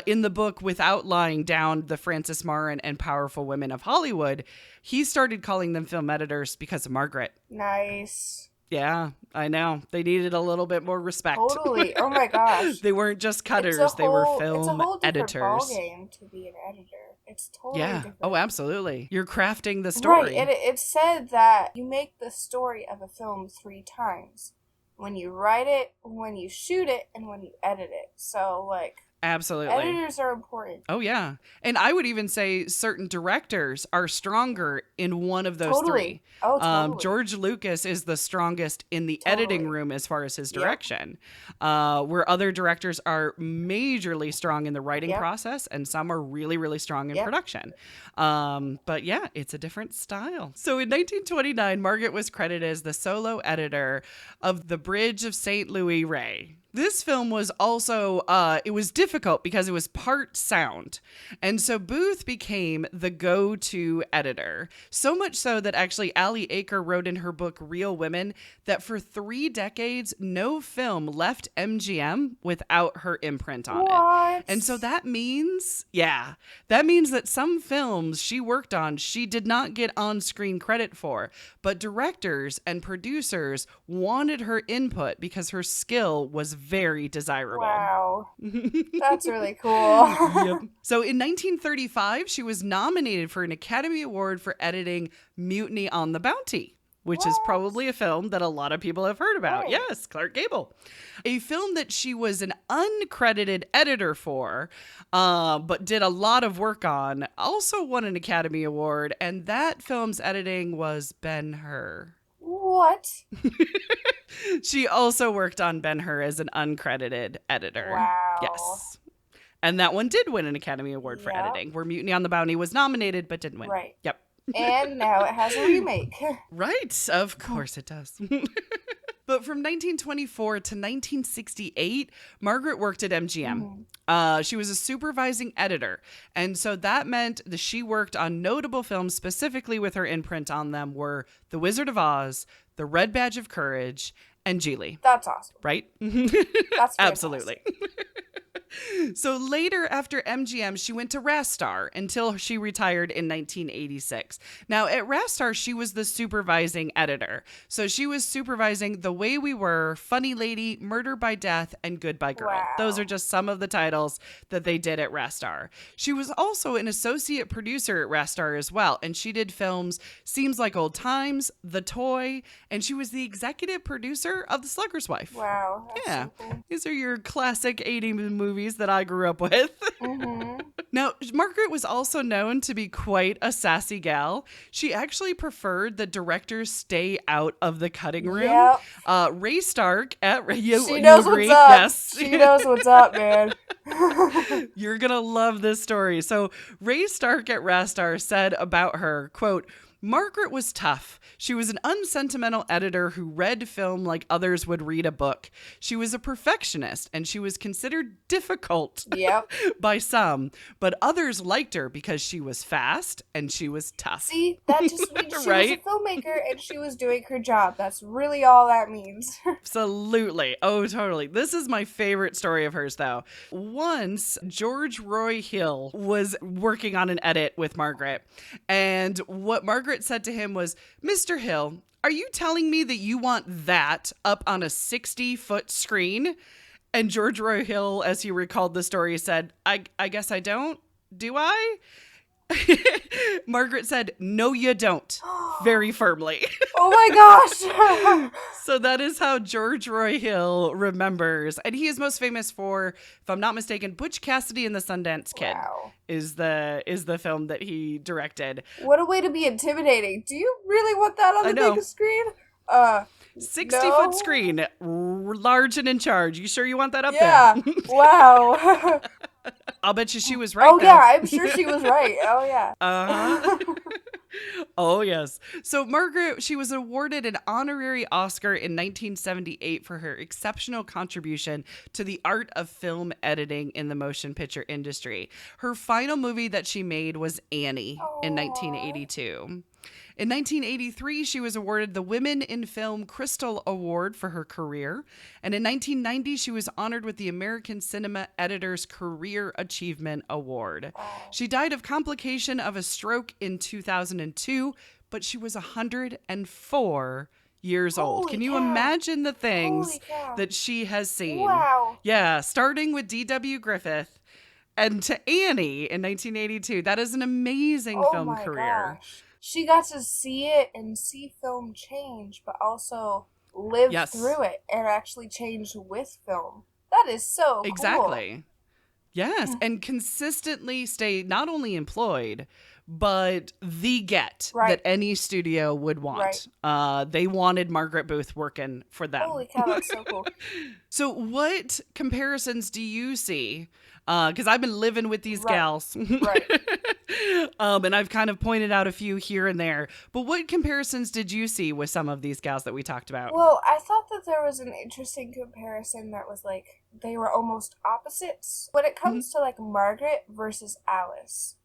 in the book Without Lying Down, The Frances Marr and Powerful Women of Hollywood, he started calling them film editors because of Margaret. Nice. Yeah, I know. They needed a little bit more respect. Totally. Oh my gosh. They weren't just cutters, they were film it's a whole editors. ballgame to be an editor. It's totally different. Oh, absolutely. You're crafting the story. Right. It said that you make the story of a film 3 times. When you write it, when you shoot it, and when you edit it. So, like, absolutely. editors are important. Oh, yeah. And I would even say certain directors are stronger in one of those three. Oh, totally. George Lucas is the strongest in the editing room as far as his direction, where other directors are majorly strong in the writing process, and some are really, really strong in production. But yeah, it's a different style. So in 1929, Margaret was credited as the solo editor of The Bridge of St. Louis Ray. This film was also, it was difficult because it was part sound. And so Booth became the go-to editor. So much so that actually Allie Aker wrote in her book, Real Women, that for 3 decades, no film left MGM without her imprint on it. And so that means, that means that some films she worked on, she did not get on-screen credit for, but directors and producers wanted her input because her skill was very desirable. Wow. That's really cool. Yep. So in 1935, she was nominated for an Academy Award for editing Mutiny on the Bounty, which is probably a film that a lot of people have heard about. Yes, Clark Gable. A film that she was an uncredited editor for, but did a lot of work on, also won an Academy Award, and that film's editing was Ben-Hur. What? She also worked on Ben-Hur as an uncredited editor. Wow. Yes. And that one did win an Academy Award for editing, where Mutiny on the Bounty was nominated but didn't win. Right. Yep. And now it has a remake. Right. Of course it does. But from 1924 to 1968, Margaret worked at MGM. She was a supervising editor. And so that meant that she worked on notable films specifically with her imprint on them were The Wizard of Oz, The Red Badge of Courage, and Geely. That's awesome. Right? That's absolutely. So later after MGM, she went to Rastar until she retired in 1986. Now at Rastar, she was the supervising editor. So she was supervising The Way We Were, Funny Lady, Murder by Death, and Goodbye Girl. Wow. Those are just some of the titles that they did at Rastar. She was also an associate producer at Rastar as well. And she did films Seems Like Old Times, The Toy, and she was the executive producer of The Slugger's Wife. Wow. Yeah. So cool. These are your classic 80s movies that I grew up with. Now, Margaret was also known to be quite a sassy gal. She actually preferred that directors stay out of the cutting room. Ray Stark at She knows what's up. Yes. She knows what's up, man. You're going to love this story. So Ray Stark at Rastar said about her, quote, Margaret was tough. She was an unsentimental editor who read film like others would read a book. She was a perfectionist, and she was considered difficult Yep. by some, but others liked her because she was fast and she was tough. See, that just means she Right? was a filmmaker and she was doing her job. That's really all that means. Absolutely. Oh, totally. This is my favorite story of hers, though. Once, George Roy Hill was working on an edit with Margaret, and what Margaret said to him was, "Mr. Hill, are you telling me that you want that up on a 60-foot screen?" And George Roy Hill, as he recalled the story, said, I guess I don't. Do I? Margaret said, "No, you don't," very firmly. Oh my gosh. So that is how George Roy Hill remembers. And he is most famous for, if I'm not mistaken, Butch Cassidy and the Sundance Kid Wow. is the film that he directed. What a way to be intimidating. Do you really want that on I the know. big screen? 60-foot No. screen, large and in charge. You sure you want that up Yeah. there? Wow. I'll bet you she was right, Oh though. yeah, I'm sure she was right. Oh yeah. Uh-huh. Oh, yes. So Margaret, she was awarded an honorary Oscar in 1978 for her exceptional contribution to the art of film editing in the motion picture industry. Her final movie that she made was Annie in 1982. In 1983, she was awarded the Women in Film Crystal Award for her career. And in 1990, she was honored with the American Cinema Editors Career Achievement Award. She died of complication of a stroke in 2002, but she was 104 years old. Holy Can you cow. imagine the things Holy cow. that she has seen? Wow. Yeah, starting with D.W. Griffith and to Annie in 1982. That is an amazing Oh film my career. gosh. She got to see it and see film change, but also live Yes. through it and actually change with film. That is so cool. Exactly. Yes, and consistently stay not only employed, but the get Right. that any studio would want. They wanted Margaret Booth working for them. Holy cow, that's so cool. So what comparisons do you see? Because I've been living with these Right. gals. Right. And I've kind of pointed out a few here and there. But what comparisons did you see with some of these gals that we talked about? Well, I thought that there was an interesting comparison that was like they were almost opposites. When it comes to like Margaret versus Alice.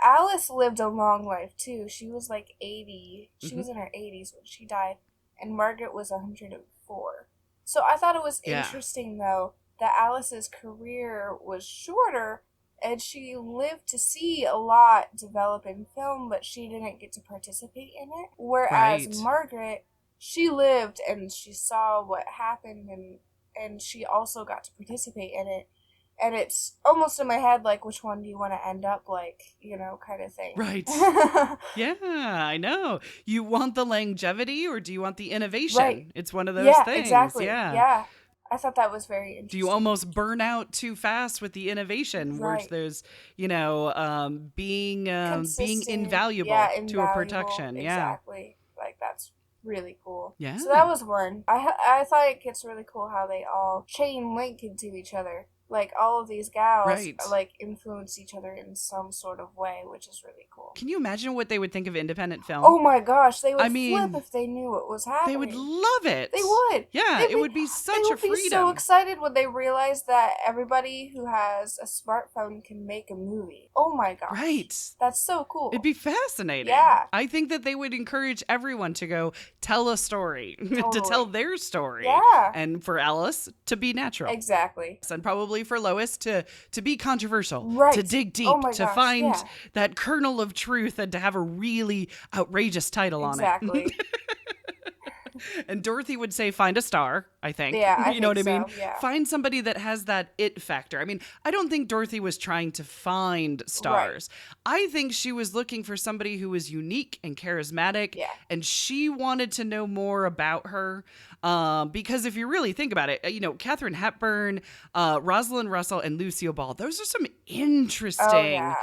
Alice lived a long life too. She was like 80. She was in her 80s when she died. And Margaret was 104. So I thought it was Yeah. interesting though that Alice's career was shorter and she lived to see a lot develop in film, but she didn't get to participate in it. Whereas Right. Margaret, she lived and she saw what happened and she also got to participate in it. And it's almost in my head like, which one do you want to end up like, kind of thing. Right. Yeah, I know. You want the longevity or do you want the innovation? Right. It's one of those Yeah, things. exactly. Yeah. Yeah. I thought that was very interesting. Do you almost burn out too fast with the innovation where Right. there's, being Consistent, invaluable yeah, to a invaluable, production? Yeah. Exactly. Like that's really cool. Yeah. So that was one. I thought it gets really cool how they all chain link into each other. Like all of these gals Right. like influence each other in some sort of way, which is really cool. Can you imagine what they would think of independent film? Oh my gosh, they would I mean, flip if they knew what was happening. they would love it. They would. Yeah, They'd it would be such they a would be freedom. so excited when they realize that everybody who has a smartphone can make a movie. Oh my gosh. Right. That's so cool. It'd be fascinating. Yeah. I think that they would encourage everyone to go tell a story, to Totally. tell their story. Yeah. And for Alice to be natural. Exactly. And probably for Lois to be controversial, Right. to dig deep, Oh my to gosh, find yeah. that kernel of truth and to have a really outrageous title on it. Exactly. And Dorothy would say, find a star, I think. Yeah, I you know what I think mean? so, yeah. Find somebody that has that it factor. I mean, I don't think Dorothy was trying to find stars. I think she was looking for somebody who was unique and charismatic. Yeah. And she wanted to know more about her. Because if you really think about it, Katharine Hepburn, Rosalind Russell, and Lucille Ball, those are some interesting,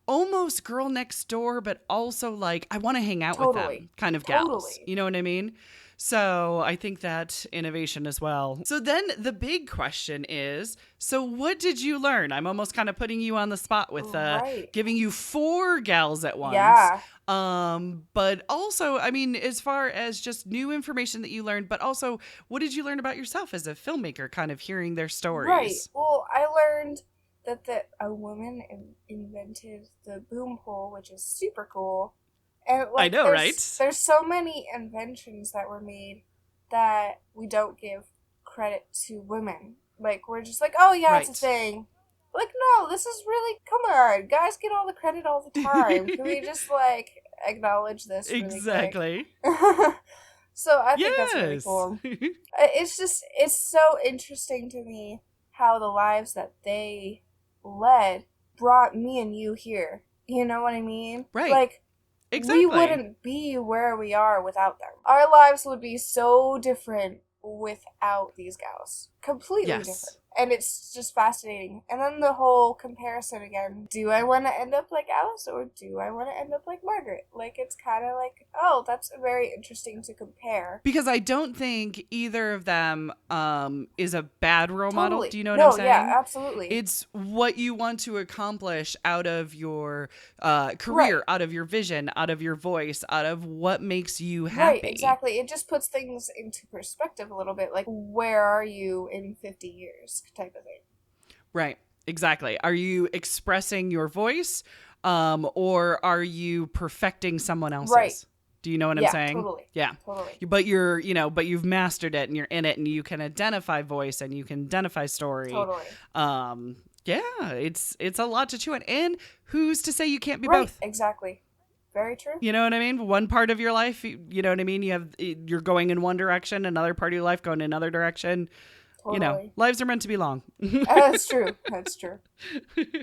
almost girl next door, but also like, I want to hang out with Totally. them kind of gals. Totally. You know what I mean? So I think that innovation as well. So then the big question is, so what did you learn? I'm almost kind of putting you on the spot with Right. giving you 4 gals at once. Yeah. But also, I mean, as far as just new information that you learned, but also what did you learn about yourself as a filmmaker, kind of hearing their stories? Right. Well, I learned that a woman invented the boom pole, which is super cool. And I like, know, right? there's so many inventions that were made that we don't give credit to women. Like, we're just like, oh yeah, it's a Right. thing. Like, no, this is really, come on, guys get all the credit all the time. Can we just like acknowledge this really Exactly. quick? So I think that's really Yes. cool. It's so interesting to me how the lives that they led brought me and you here. You know what I mean? Right. Like, Exactly. we wouldn't be where we are without them. Our lives would be so different without these gals. Completely Yes. different. And it's just fascinating. And then the whole comparison again. Do I want to end up like Alice or do I want to end up like Margaret? Like, it's kind of like, oh, that's very interesting to compare. Because I don't think either of them is a bad role model. Totally. Do you know what No, I'm saying? yeah, absolutely. It's what you want to accomplish out of your career, Right. out of your vision, out of your voice, out of what makes you happy. Right, exactly. It just puts things into perspective a little bit. Like, where are you in 50 years type of thing. Right. Exactly. Are you expressing your voice or are you perfecting someone else's? Right. Do you know what I'm Yeah, saying? totally. Yeah. Totally. But but you've mastered it and you're in it and you can identify voice and you can identify story. Totally. Yeah, it's a lot to chew on. And who's to say you can't be Right, both? exactly. Very true. You know what I mean? One part of your life, you know what I mean? You're going in one direction, another part of your life going in another direction. Totally. You know, lives are meant to be long. That's true. That's true.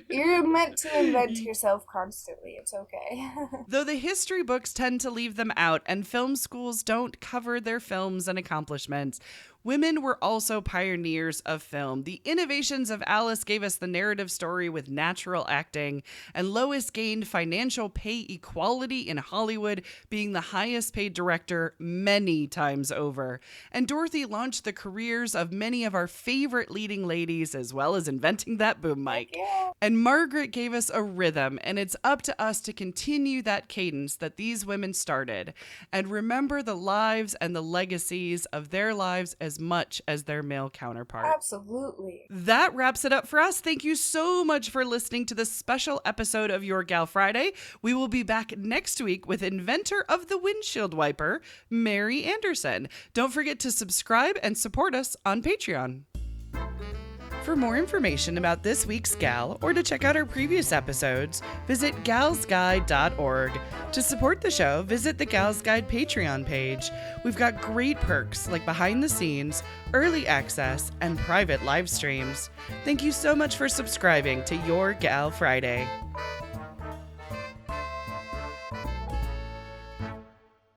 You're meant to invent yourself constantly. It's okay. Though the history books tend to leave them out and film schools don't cover their films and accomplishments, women were also pioneers of film. The innovations of Alice gave us the narrative story with natural acting, and Lois gained financial pay equality in Hollywood, being the highest paid director many times over. And Dorothy launched the careers of many of our favorite leading ladies, as well as inventing that boom mic. Yeah. And Margaret gave us a rhythm, and it's up to us to continue that cadence that these women started and remember the lives and the legacies of their lives as much as their male counterparts. Absolutely. That wraps it up for us. Thank you so much for listening to this special episode of Your Gal Friday. We will be back next week with inventor of the windshield wiper, Mary Anderson. Don't forget to subscribe and support us on Patreon. For more information about this week's gal or to check out our previous episodes, visit galsguide.org. To support the show, visit the Gals Guide Patreon page. We've got great perks like behind the scenes, early access, and private live streams. Thank you so much for subscribing to Your Gal Friday.